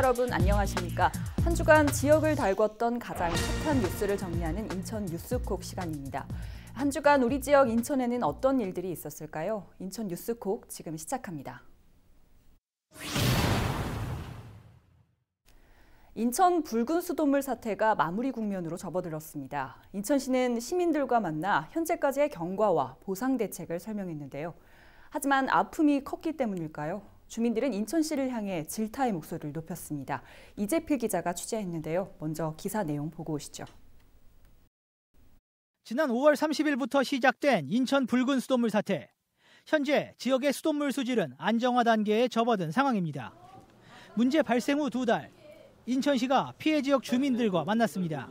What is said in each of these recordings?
여러분 안녕하십니까? 한 주간 지역을 달궜던 가장 핫한 뉴스를 정리하는 인천 뉴스콕 시간입니다. 한 주간 우리 지역 인천에는 어떤 일들이 있었을까요? 인천 뉴스콕 지금 시작합니다. 인천 붉은 수돗물 사태가 마무리 국면으로 접어들었습니다. 인천시는 시민들과 만나 현재까지의 경과와 보상 대책을 설명했는데요. 하지만 아픔이 컸기 때문일까요? 주민들은 인천시를 향해 질타의 목소리를 높였습니다. 이재필 기자가 취재했는데요. 먼저 기사 내용 보고 오시죠. 지난 5월 30일부터 시작된 인천 붉은 수돗물 사태. 현재 지역의 수돗물 수질은 안정화 단계에 접어든 상황입니다. 문제 발생 후 2달, 인천시가 피해 지역 주민들과 만났습니다.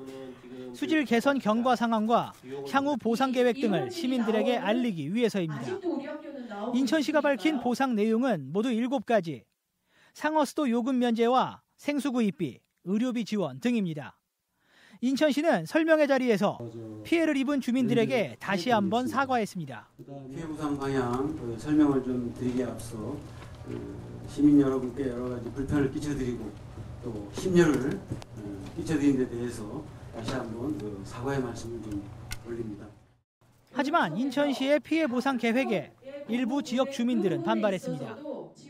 수질 개선 경과 상황과 향후 보상 계획 등을 시민들에게 알리기 위해서입니다. 인천시가 밝힌 보상 내용은 모두 7가지. 상어수도 요금 면제와 생수 구입비, 의료비 지원 등입니다. 인천시는 설명회 자리에서 피해를 입은 주민들에게 다시 한번 사과했습니다. 피해 보상 방향 설명을 좀 드리기에 앞서 시민 여러분께 여러 가지 불편을 끼쳐드리고 또 심려를 끼쳐드린 데 대해서 다시 한번 사과의 말씀을 좀 올립니다. 하지만 인천시의 피해 보상 계획에 일부 지역 주민들은 반발했습니다.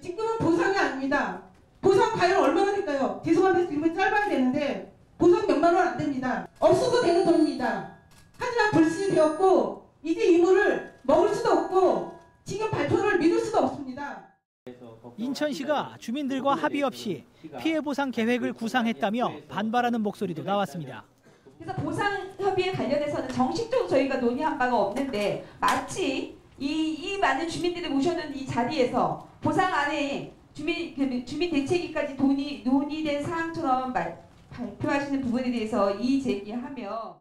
지금은 보상이 아닙니다. 보상 과연 얼마나 될까요? 죄송한데 질문이 짧아야 되는데 보상 몇만 원 안 됩니다. 없어도 되는 돈입니다. 하지만 불신이 되었고 이제 이물을 먹을 수도 없고 지금 발표를 믿을 수도 없습니다. 인천시가 주민들과 합의 없이 피해 보상 계획을 구상했다며 반발하는 목소리도 나왔습니다. 그래서 보상 협의에 관련해서는 정식적으로 저희가 논의한 바가 없는데 마치 이 많은 주민들이 모셔놓은 이 자리에서 보상 안에 주민 대책위까지 논의된 사항처럼 발표하시는 부분에 대해서 이의 제기하며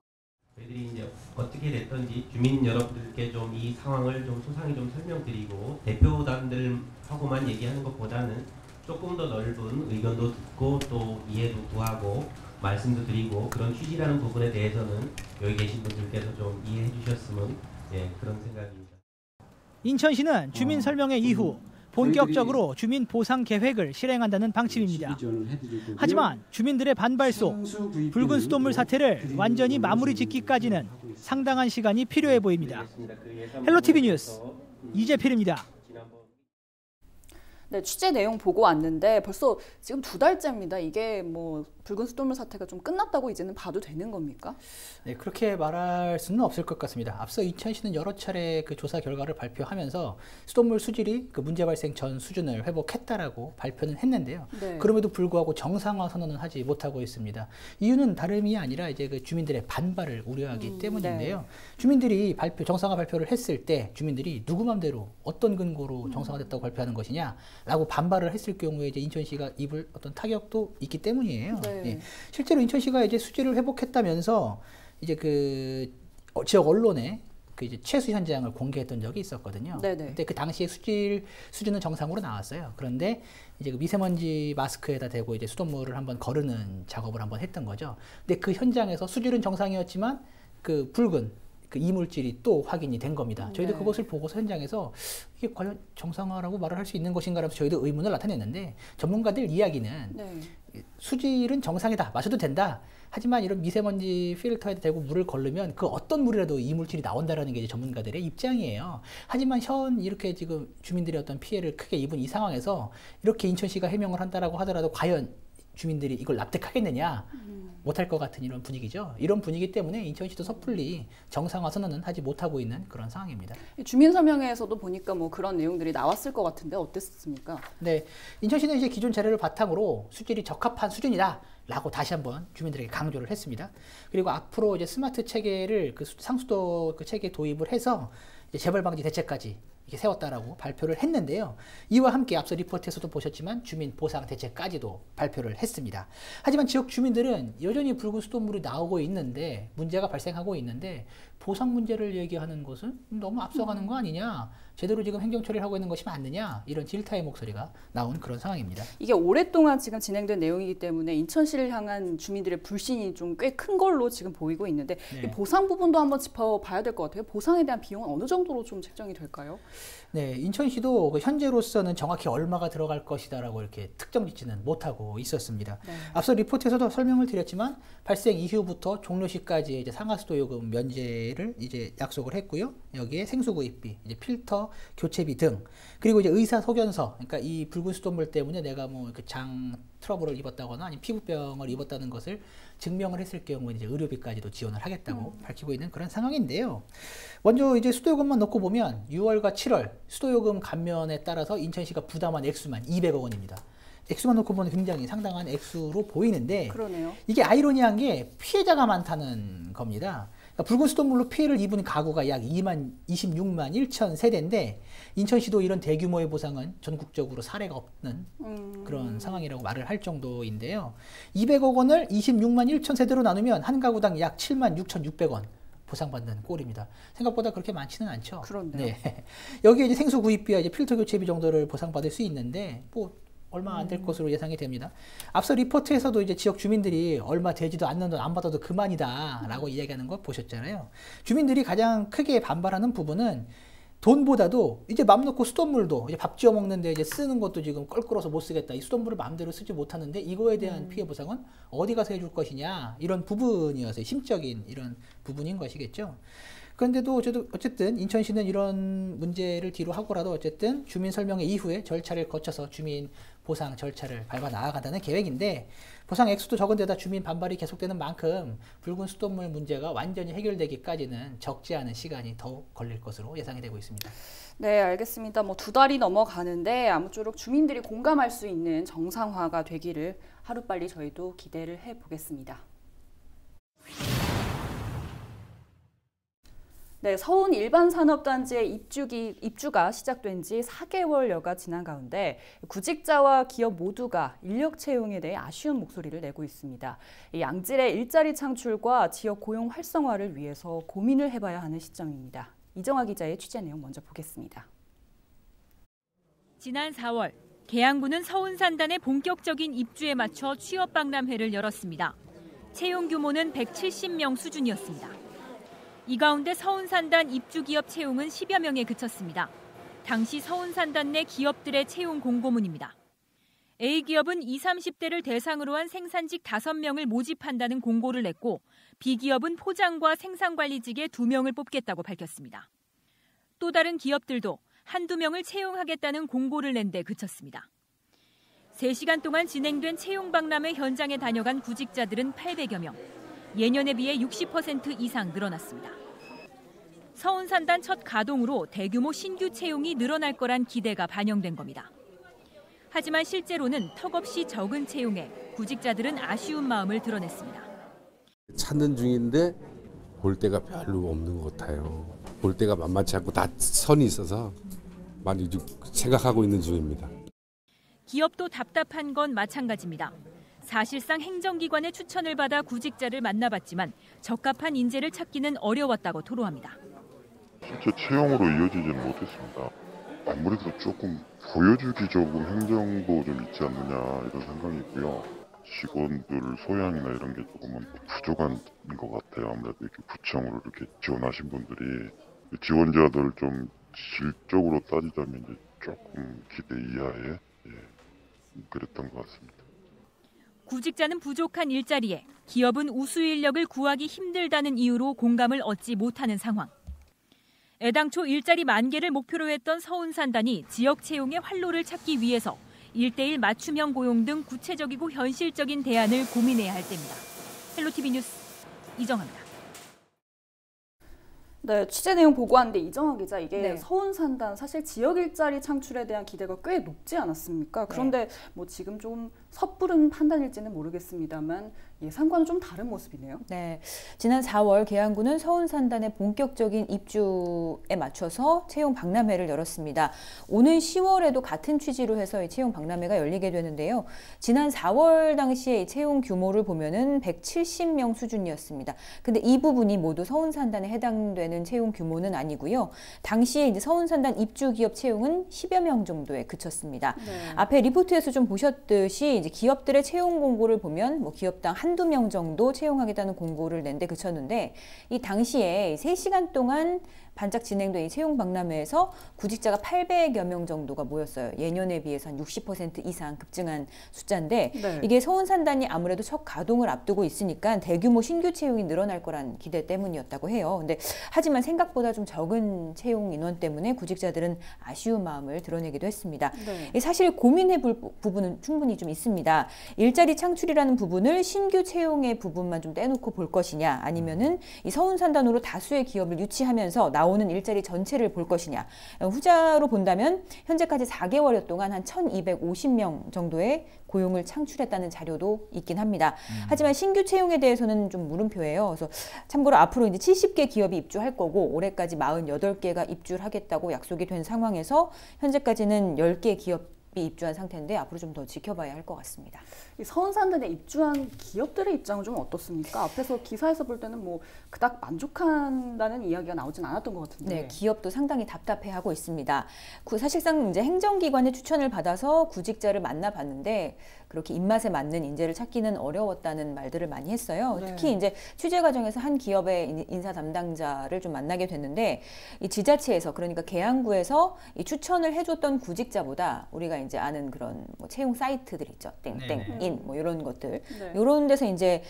저희들이 이제 어떻게 됐든지 주민 여러분들께 좀 이 상황을 좀 소상히 좀 설명드리고 대표단들하고만 얘기하는 것보다는 조금 더 넓은 의견도 듣고 또 이해도 구하고 말씀도 드리고 그런 취지라는 부분에 대해서는 여기 계신 분들께서 좀 이해해 주셨으면 그런 생각입니다. 인천시는 주민 설명회 이후 본격적으로 주민 보상 계획을 실행한다는 방침입니다. 하지만 주민들의 반발 속 붉은 수돗물 사태를 완전히 마무리 짓기까지는 상당한 시간이 필요해 보입니다. 헬로티비 뉴스 이재필입니다. 네, 취재 내용 보고 왔는데 벌써 지금 2달째입니다. 이게 뭐 붉은 수돗물 사태가 좀 끝났다고 이제는 봐도 되는 겁니까? 네, 그렇게 말할 수는 없을 것 같습니다. 앞서 인천시는 여러 차례 그 조사 결과를 발표하면서 수돗물 수질이 그 문제 발생 전 수준을 회복했다라고 발표는 했는데요. 네. 그럼에도 불구하고 정상화 선언은 하지 못하고 있습니다. 이유는 다름이 아니라 이제 그 주민들의 반발을 우려하기 때문인데요. 네. 주민들이 정상화 발표를 했을 때 주민들이 누구 맘대로 어떤 근거로 정상화됐다고 발표하는 것이냐? 라고 반발을 했을 경우에 이제 인천시가 입을 어떤 타격도 있기 때문이에요. 네. 네. 실제로 인천시가 이제 수질을 회복했다면서 이제 그 지역 언론에 그 이제 채수 현장을 공개했던 적이 있었거든요. 네네. 근데 그 당시에 수준은 정상으로 나왔어요. 그런데 이제 그 미세먼지 마스크에다 대고 이제 수돗물을 한번 거르는 작업을 한번 했던 거죠. 근데 그 현장에서 수질은 정상이었지만 그 붉은 그 이물질이 또 확인이 된 겁니다. 저희도 그것을 보고서 현장에서 이게 과연 정상화라고 말을 할 수 있는 것인가 라면서 저희도 의문을 나타냈는데 전문가들 이야기는 수질은 정상이다. 마셔도 된다. 하지만 이런 미세먼지 필터에 대고 물을 거르면 그 어떤 물이라도 이물질이 나온다라는 게 이제 전문가들의 입장이에요. 하지만 이렇게 지금 주민들이 어떤 피해를 크게 입은 이 상황에서 이렇게 인천시가 해명을 한다라고 하더라도 과연 주민들이 이걸 납득하겠느냐? 못할 것 같은 이런 분위기죠. 이런 분위기 때문에 인천시도 섣불리 정상화 선언은 하지 못하고 있는 그런 상황입니다. 주민 설명회에서도 보니까 뭐 그런 내용들이 나왔을 것 같은데 어땠습니까? 네, 인천시는 이제 기존 자료를 바탕으로 수질이 적합한 수준이다라고 다시 한번 주민들에게 강조를 했습니다. 그리고 앞으로 이제 스마트 체계를 그 상수도 그 체계 도입을 해서 이제 재발 방지 대책까지 이렇게 세웠다라고 발표를 했는데요. 이와 함께 앞서 리포트에서도 보셨지만 주민 보상 대책까지도 발표를 했습니다. 하지만 지역 주민들은 여전히 붉은 수돗물이 나오고 있는데 문제가 발생하고 있는데 보상 문제를 얘기하는 것은 너무 앞서가는 거 아니냐, 제대로 지금 행정 처리를 하고 있는 것이 맞느냐, 이런 질타의 목소리가 나온 그런 상황입니다. 이게 오랫동안 지금 진행된 내용이기 때문에 인천시를 향한 주민들의 불신이 좀 꽤 큰 걸로 지금 보이고 있는데 이 보상 부분도 한번 짚어봐야 될 것 같아요. 보상에 대한 비용은 어느 정도로 좀 책정이 될까요? 네, 인천시도 현재로서는 정확히 얼마가 들어갈 것이다라고 이렇게 특정짓지는 못하고 있었습니다. 앞서 리포트에서도 설명을 드렸지만 발생 이후부터 종료시까지 이제 상하수도 요금 면제를 이제 약속을 했고요. 여기에 생수구입비, 이제 필터 교체비 등, 그리고 이제 의사소견서, 그러니까 이 붉은 수돗물 때문에 내가 뭐 장 트러블을 입었다거나 아니면 피부병을 입었다는 것을 증명을 했을 경우에 이제 의료비까지도 지원을 하겠다고 밝히고 있는 그런 상황인데요. 먼저 이제 수도요금만 놓고 보면 6월과 7월 수도요금 감면에 따라서 인천시가 부담한 액수만 200억 원입니다. 액수만 놓고 보면 굉장히 상당한 액수로 보이는데, 그러네요. 이게 아이러니한 게 피해자가 많다는 겁니다. 그러니까 붉은 수돗물로 피해를 입은 가구가 약 26만 1천 세대인데 인천시도 이런 대규모의 보상은 전국적으로 사례가 없는 그런 상황이라고 말을 할 정도인데요. 200억 원을 26만 1천 세대로 나누면 한 가구당 약 7만 6,600원 보상받는 꼴입니다. 생각보다 그렇게 많지는 않죠. 그렇네요. 네. 여기에 이제 생수 구입비와 이제 필터 교체비 정도를 보상받을 수 있는데 뭐 얼마 안 될 것으로 예상이 됩니다. 앞서 리포트에서도 이제 지역 주민들이 얼마 되지도 않는 돈 안 받아도 그만이다라고 이야기하는 거 보셨잖아요. 주민들이 가장 크게 반발하는 부분은 돈보다도 이제 맘 놓고 수돗물도 이제 밥 지어 먹는데 이제 쓰는 것도 지금 껄끄러워서 못 쓰겠다. 이 수돗물을 마음대로 쓰지 못하는데 이거에 대한 피해 보상은 어디 가서 해줄 것이냐, 이런 부분이어서 심적인 이런 부분인 것이겠죠. 그런데도 어쨌든 인천시는 이런 문제를 뒤로 하고라도 어쨌든 주민 설명회 이후에 절차를 거쳐서 주민 보상 절차를 밟아 나아간다는 계획인데, 보상 액수도 적은데다 주민 반발이 계속되는 만큼 붉은 수돗물 문제가 완전히 해결되기까지는 적지 않은 시간이 더욱 걸릴 것으로 예상이 되고 있습니다. 네, 알겠습니다. 뭐 2달이 넘어가는데 아무쪼록 주민들이 공감할 수 있는 정상화가 되기를 하루빨리 저희도 기대를 해보겠습니다. 네, 서운 일반산업단지의 입주가 시작된 지 4개월여가 지난 가운데 구직자와 기업 모두가 인력 채용에 대해 아쉬운 목소리를 내고 있습니다. 이 양질의 일자리 창출과 지역 고용 활성화를 위해서 고민을 해봐야 하는 시점입니다. 이정아 기자의 취재 내용 먼저 보겠습니다. 지난 4월, 계양구는 서운산단의 본격적인 입주에 맞춰 취업박람회를 열었습니다. 채용 규모는 170명 수준이었습니다. 이 가운데 서운산단 입주기업 채용은 10여 명에 그쳤습니다. 당시 서운산단 내 기업들의 채용 공고문입니다. A기업은 20, 30대를 대상으로 한 생산직 5명을 모집한다는 공고를 냈고, B기업은 포장과 생산관리직에 2명을 뽑겠다고 밝혔습니다. 또 다른 기업들도 한두 명을 채용하겠다는 공고를 낸 데 그쳤습니다. 3시간 동안 진행된 채용박람회 현장에 다녀간 구직자들은 800여 명, 예년에 비해 60% 이상 늘어났습니다. 서운산단 첫 가동으로 대규모 신규 채용이 늘어날 거란 기대가 반영된 겁니다. 하지만 실제로는 턱없이 적은 채용에 구직자들은 아쉬운 마음을 드러냈습니다. 찾는 중인데 볼 데가 별로 없는 것 같아요. 볼 데가 만만치 않고 다 선이 있어서 많이 생각하고 있는 중입니다. 기업도 답답한 건 마찬가지입니다. 사실상 행정기관의 추천을 받아 구직자를 만나봤지만 적합한 인재를 찾기는 어려웠다고 토로합니다. 실제 채용으로 이어지지는 못했습니다. 아무래도 조금 보여주기 조금 행정도 좀 있지 않느냐 이런 생각이 있고요. 직원들 소양이나 이런 게 조금은 부족한 것 같아요. 아무래도 이렇게 구청으로 이렇게 지원하신 분들이 지원자들 좀 질적으로 따지자면 이제 조금 기대 이하에 그랬던 것 같습니다. 구직자는 부족한 일자리에 기업은 우수 인력을 구하기 힘들다는 이유로 공감을 얻지 못하는 상황. 애당초 일자리 10,000개를 목표로 했던 서운산단이 지역 채용의 활로를 찾기 위해서 1:1 맞춤형 고용 등 구체적이고 현실적인 대안을 고민해야 할 때입니다. 헬로티비 뉴스 이정아입니다. 네, 취재 내용 보고하는데 이정아 기자, 이게 서운산단 사실 지역 일자리 창출에 대한 기대가 꽤 높지 않았습니까? 그런데 뭐 지금 좀 섣부른 판단일지는 모르겠습니다만 예상과는 좀 다른 모습이네요. 네, 지난 4월 계양구는 서운산단의 본격적인 입주에 맞춰서 채용 박람회를 열었습니다. 오는 10월에도 같은 취지로 해서 이 채용 박람회가 열리게 되는데요. 지난 4월 당시에 이 채용 규모를 보면은 170명 수준이었습니다. 근데 이 부분이 모두 서운산단에 해당되는 채용 규모는 아니고요. 당시에 이제 서운산단 입주 기업 채용은 10여 명 정도에 그쳤습니다. 네. 앞에 리포트에서 좀 보셨듯이 이제 기업들의 채용 공고를 보면 뭐 기업당 한두 명 정도 채용하겠다는 공고를 낸 데 그쳤는데 이 당시에 3시간 동안 반짝 진행된 이 채용 박람회에서 구직자가 800여 명 정도가 모였어요. 예년에 비해서 한 60% 이상 급증한 숫자인데 네. 이게 서운산단이 아무래도 첫 가동을 앞두고 있으니까 대규모 신규 채용이 늘어날 거란 기대 때문이었다고 해요. 근데 하지만 생각보다 좀 적은 채용 인원 때문에 구직자들은 아쉬운 마음을 드러내기도 했습니다. 네. 사실 고민해 볼 부분은 충분히 좀 있습니다. 일자리 창출이라는 부분을 신규 채용의 부분만 좀 떼놓고 볼 것이냐 아니면은 이 서운산단으로 다수의 기업을 유치하면서 나오는 일자리 전체를 볼 것이냐. 후자로 본다면 현재까지 4개월여 동안 한 1250명 정도의 고용을 창출했다는 자료도 있긴 합니다. 하지만 신규 채용에 대해서는 좀 물음표예요. 그래서 참고로 앞으로 이제 70개 기업이 입주할 거고 올해까지 48개가 입주를 하겠다고 약속이 된 상황에서 현재까지는 10개 기업이 입주한 상태인데 앞으로 좀 더 지켜봐야 할 것 같습니다. 이 서운산단에 입주한 기업들의 입장은 좀 어떻습니까? 앞에서 기사에서 볼 때는 뭐 그닥 만족한다는 이야기가 나오진 않았던 것 같은데. 네, 기업도 상당히 답답해하고 있습니다. 사실상 이제 행정기관의 추천을 받아서 구직자를 만나봤는데 그렇게 입맛에 맞는 인재를 찾기는 어려웠다는 말들을 많이 했어요. 네. 특히 이제 취재 과정에서 한 기업의 인사 담당자를 좀 만나게 됐는데 이 지자체에서 그러니까 계양구에서 이 추천을 해줬던 구직자보다 우리가 이제 아는 그런 뭐 채용 사이트들 있죠, 땡땡인 뭐 이런 것들, 네. 이런 데서 이제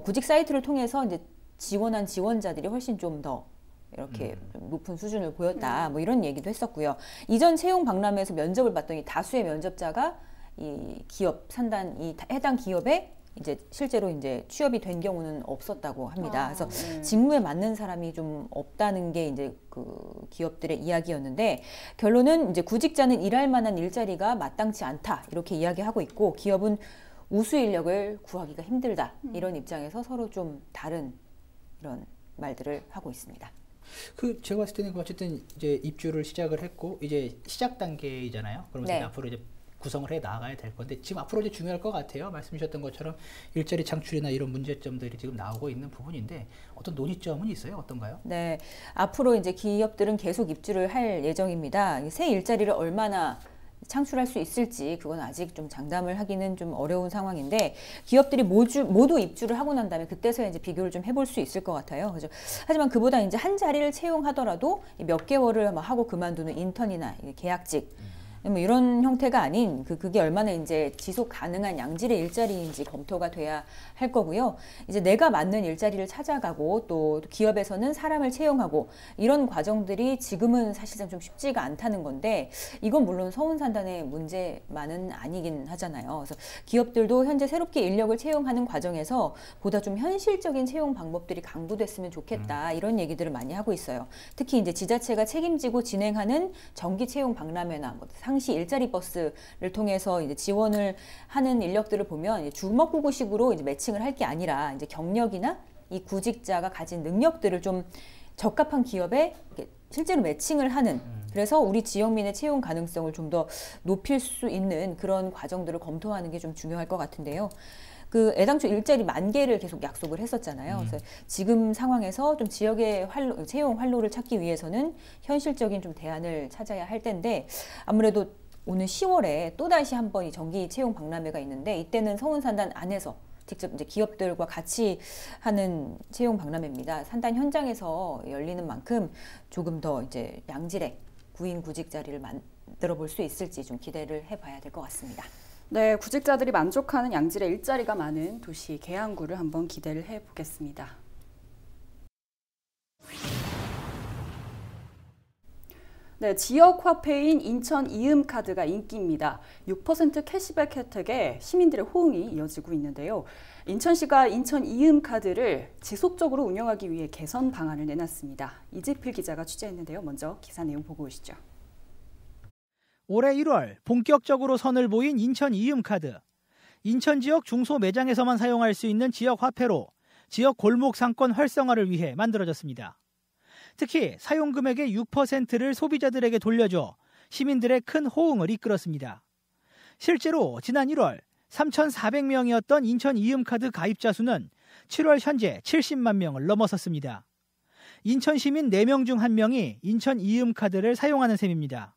구직 사이트를 통해서 이제 지원한 지원자들이 훨씬 좀 더 이렇게 높은 수준을 보였다, 뭐 이런 얘기도 했었고요. 이전 채용 박람회에서 면접을 봤더니 다수의 면접자가 이 기업 산단 이 해당 기업에 이제 실제로 이제 취업이 된 경우는 없었다고 합니다. 그래서 직무에 맞는 사람이 좀 없다는 게 이제 그 기업들의 이야기였는데 결론은 이제 구직자는 일할 만한 일자리가 마땅치 않다 이렇게 이야기하고 있고 기업은 우수 인력을 구하기가 힘들다 이런 입장에서 서로 좀 다른 이런 말들을 하고 있습니다. 제가 봤을 때는 어쨌든 이제 입주를 시작을 했고 이제 시작 단계이잖아요. 그러면서 네. 앞으로 이제 구성을 해 나가야 될 건데 지금 앞으로 이제 중요할 것 같아요. 말씀 주셨던 것처럼 일자리 창출이나 이런 문제점들이 지금 나오고 있는 부분인데 어떤 논의점은 있어요? 어떤가요? 네, 앞으로 이제 기업들은 계속 입주를 할 예정입니다. 새 일자리를 얼마나 창출할 수 있을지 그건 아직 좀 장담을 하기는 좀 어려운 상황인데 기업들이 모두 입주를 하고 난 다음에 그때서야 이제 비교를 좀 해볼 수 있을 것 같아요. 그죠? 하지만 그보다 이제 한 자리를 채용하더라도 몇 개월을 하고 그만두는 인턴이나 계약직 뭐 이런 형태가 아닌 그게 얼마나 이제 지속 가능한 양질의 일자리인지 검토가 돼야 할 거고요. 이제 내가 맞는 일자리를 찾아가고 또 기업에서는 사람을 채용하고 이런 과정들이 지금은 사실상 좀 쉽지가 않다는 건데 이건 물론 서운산단의 문제만은 아니긴 하잖아요. 그래서 기업들도 현재 새롭게 인력을 채용하는 과정에서 보다 좀 현실적인 채용 방법들이 강구됐으면 좋겠다 이런 얘기들을 많이 하고 있어요. 특히 이제 지자체가 책임지고 진행하는 정기 채용 박람회나 뭐 상시 일자리 버스를 통해서 이제 지원을 하는 인력들을 보면 주먹구구식으로 이제 매칭을 할 게 아니라 이제 경력이나 이 구직자가 가진 능력들을 좀 적합한 기업에 실제로 매칭을 하는 그래서 우리 지역민의 채용 가능성을 좀 더 높일 수 있는 그런 과정들을 검토하는 게 좀 중요할 것 같은데요. 애당초 일자리 10,000개를 계속 약속을 했었잖아요. 그래서 지금 상황에서 좀 지역의 채용 활로를 찾기 위해서는 현실적인 좀 대안을 찾아야 할 텐데 아무래도 오는 10월에 또다시 한번 이 정기 채용 박람회가 있는데 이때는 서운산단 안에서 직접 이제 기업들과 같이 하는 채용 박람회입니다. 산단 현장에서 열리는 만큼 조금 더 이제 양질의 구인 구직 자리를 만들어 볼 수 있을지 좀 기대를 해봐야 될 것 같습니다. 네, 구직자들이 만족하는 양질의 일자리가 많은 도시 계양구를 한번 기대를 해보겠습니다. 네, 지역 화폐인 인천 이음카드가 인기입니다. 6% 캐시백 혜택에 시민들의 호응이 이어지고 있는데요. 인천시가 인천 이음카드를 지속적으로 운영하기 위해 개선 방안을 내놨습니다. 이재필 기자가 취재했는데요. 먼저 기사 내용 보고 오시죠. 올해 1월 본격적으로 선을 보인 인천 이음카드. 인천 지역 중소 매장에서만 사용할 수 있는 지역 화폐로 지역 골목 상권 활성화를 위해 만들어졌습니다. 특히 사용 금액의 6%를 소비자들에게 돌려줘 시민들의 큰 호응을 이끌었습니다. 실제로 지난 1월 3,400명이었던 인천 이음카드 가입자 수는 7월 현재 70만 명을 넘어섰습니다. 인천 시민 4명 중 1명이 인천 이음카드를 사용하는 셈입니다.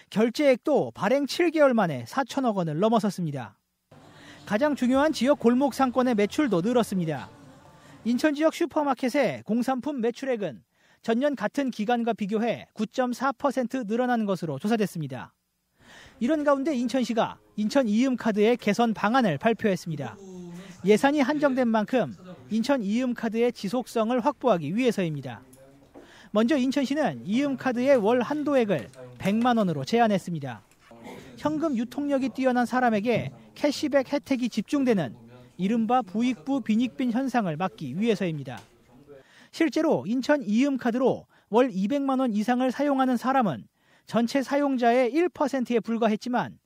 결제액도 발행 7개월 만에 4천억 원을 넘어섰습니다. 가장 중요한 지역 골목 상권의 매출도 늘었습니다. 인천 지역 슈퍼마켓의 공산품 매출액은 전년 같은 기간과 비교해 9.4% 늘어난 것으로 조사됐습니다. 이런 가운데 인천시가 인천 이음카드의 개선 방안을 발표했습니다. 예산이 한정된 만큼 인천 이음카드의 지속성을 확보하기 위해서입니다. 먼저 인천시는 이음카드의 월 한도액을 100만 원으로 제한했습니다. 현금 유통력이 뛰어난 사람에게 캐시백 혜택이 집중되는 이른바 부익부 빈익빈 현상을 막기 위해서입니다. 실제로 인천 이음카드로 월 200만 원 이상을 사용하는 사람은 전체 사용자의 1%에 불과했지만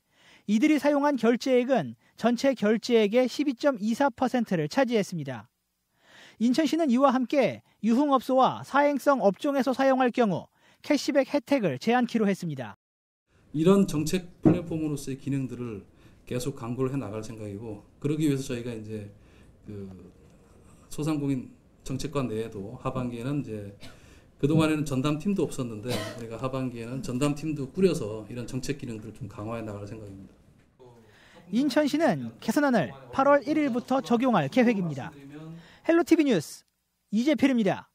이들이 사용한 결제액은 전체 결제액의 12.24%를 차지했습니다. 인천시는 이와 함께 유흥업소와 사행성 업종에서 사용할 경우 캐시백 혜택을 제한키로 했습니다. 이런 정책 플랫폼으로서의 기능들을 계속 강구를 해 나갈 생각이고, 그러기 위해서 저희가 이제 소상공인 정책관 내에도 하반기에는 이제 그동안에는 전담팀도 없었는데 우리가 하반기에는 전담팀도 꾸려서 이런 정책 기능들을 좀 강화해 나갈 생각입니다. 인천시는 개선안을 8월 1일부터 적용할 계획입니다. 헬로티비 뉴스 이재필입니다.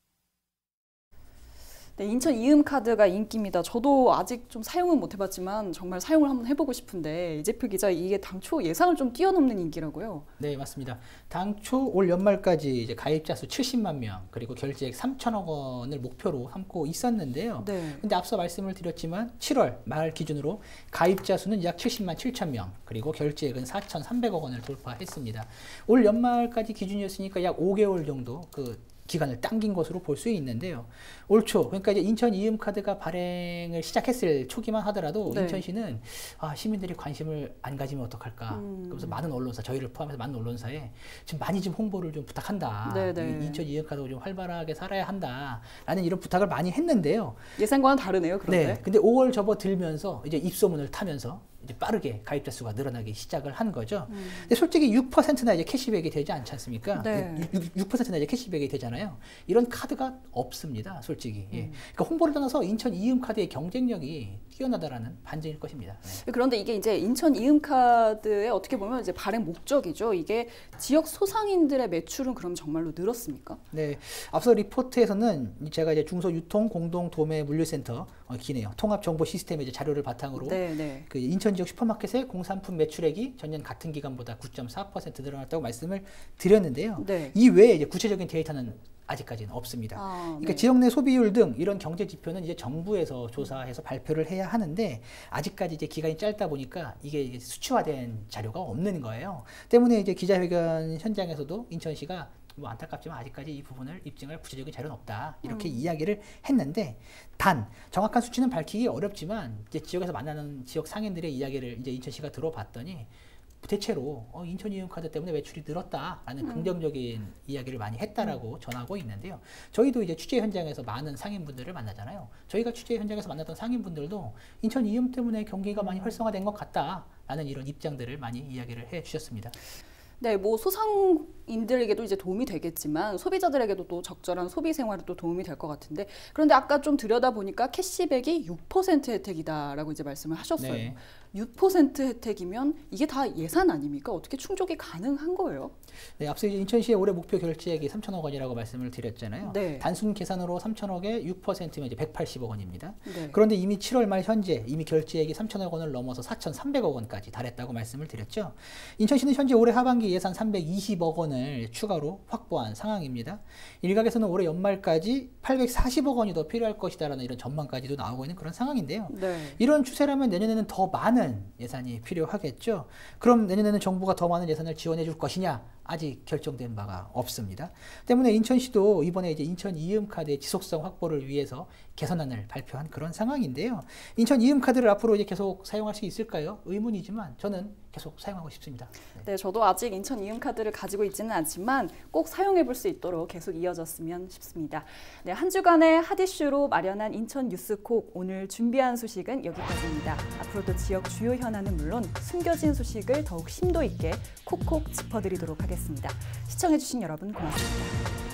네, 인천 이음카드가 인기입니다. 저도 아직 좀 사용은 못 해봤지만 정말 사용을 한번 해보고 싶은데 이재필 기자, 이게 당초 예상을 좀 뛰어넘는 인기라고요? 네, 맞습니다. 당초 올 연말까지 이제 가입자 수 70만 명 그리고 결제액 3천억 원을 목표로 삼고 있었는데요. 네. 근데 앞서 말씀을 드렸지만 7월 말 기준으로 가입자 수는 약 70만 7천 명 그리고 결제액은 4,300억 원을 돌파했습니다. 올 연말까지 기준이었으니까 약 5개월 정도 기간을 당긴 것으로 볼 수 있는데요. 올 초, 그러니까 이제 인천 이음카드가 발행을 시작했을 초기만 하더라도 네. 인천시는 시민들이 관심을 안 가지면 어떡할까. 그래서 많은 언론사, 저희를 포함해서 많은 언론사에 좀 많이 좀 홍보를 좀 부탁한다. 네네. 인천 이음카드가 좀 활발하게 살아야 한다라는 이런 부탁을 많이 했는데요. 예상과는 다르네요, 그런데. 네. 근데 5월 접어들면서 이제 입소문을 타면서 이제 빠르게 가입자 수가 늘어나기 시작을 한 거죠. 근데 솔직히 6%나 이제 캐시백이 되지 않지 않습니까? 네. 6%나 이제 캐시백이 되잖아요. 이런 카드가 없습니다, 솔직히. 예. 그러니까 홍보를 떠나서 인천 이음카드의 경쟁력이 뛰어나다라는 반증일 것입니다. 네. 그런데 이게 이제 인천 이음카드의 어떻게 보면 이제 발행 목적이죠. 이게 지역 소상인들의 매출은 그럼 정말로 늘었습니까? 네. 앞서 리포트에서는 제가 이제 중소유통 공동 도매 물류센터 기네요. 통합 정보 시스템의 이제 자료를 바탕으로 그 인천 지역 슈퍼마켓의 공산품 매출액이 전년 같은 기간보다 9.4% 늘어났다고 말씀을 드렸는데요. 네. 이 외에 이제 구체적인 데이터는 아직까지는 없습니다. 그러니까 네. 지역 내 소비율 등 이런 경제 지표는 이제 정부에서 조사해서 발표를 해야 하는데 아직까지 이제 기간이 짧다 보니까 이게 수치화된 자료가 없는 거예요. 때문에 이제 기자회견 현장에서도 인천시가 뭐 안타깝지만 아직까지 이 부분을 입증할 구체적인 자료는 없다. 이렇게 이야기를 했는데 단 정확한 수치는 밝히기 어렵지만 이제 지역에서 만나는 지역 상인들의 이야기를 이제 인천시가 들어봤더니 대체로 인천 이음카드 때문에 매출이 늘었다라는 긍정적인 이야기를 많이 했다라고 전하고 있는데요. 저희도 이제 취재 현장에서 많은 상인분들을 만나잖아요. 저희가 취재 현장에서 만났던 상인분들도 인천 이음 때문에 경기가 많이 활성화된 것 같다라는 이런 입장들을 많이 이야기를 해 주셨습니다. 네, 뭐 소상인들에게도 이제 도움이 되겠지만 소비자들에게도 또 적절한 소비 생활에 또 도움이 될 것 같은데, 그런데 아까 좀 들여다보니까 캐시백이 6% 혜택이다라고 이제 말씀을 하셨어요. 네. 6% 혜택이면 이게 다 예산 아닙니까? 어떻게 충족이 가능한 거예요? 네, 앞서 이제 인천시의 올해 목표 결제액이 3천억 원이라고 말씀을 드렸잖아요. 네. 단순 계산으로 3천억에 6%면 이제 180억 원입니다. 네. 그런데 이미 7월 말 현재 이미 결제액이 3천억 원을 넘어서 4,300억 원까지 달했다고 말씀을 드렸죠. 인천시는 현재 올해 하반기 예산 320억 원을 추가로 확보한 상황입니다. 일각에서는 올해 연말까지 840억 원이 더 필요할 것이다라는 이런 전망까지도 나오고 있는 그런 상황인데요. 네. 이런 추세라면 내년에는 더 많은 예산이 필요하겠죠. 그럼 내년에는 정부가 더 많은 예산을 지원해 줄 것이냐, 아직 결정된 바가 없습니다. 때문에 인천시도 이번에 이제 인천 이음카드의 지속성 확보를 위해서 개선안을 발표한 그런 상황인데요. 인천 이음카드를 앞으로 이제 계속 사용할 수 있을까요? 의문이지만 저는 계속 사용하고 싶습니다. 네, 저도 아직 인천 이음카드를 가지고 있지는 않지만 꼭 사용해 볼 수 있도록 계속 이어졌으면 싶습니다. 네, 한 주간의 핫이슈로 마련한 인천 뉴스콕 오늘 준비한 소식은 여기까지입니다. 앞으로도 지역 주요 현안은 물론 숨겨진 소식을 더욱 심도 있게 콕콕 짚어드리도록 하겠습니다. 시청해주신 여러분 고맙습니다.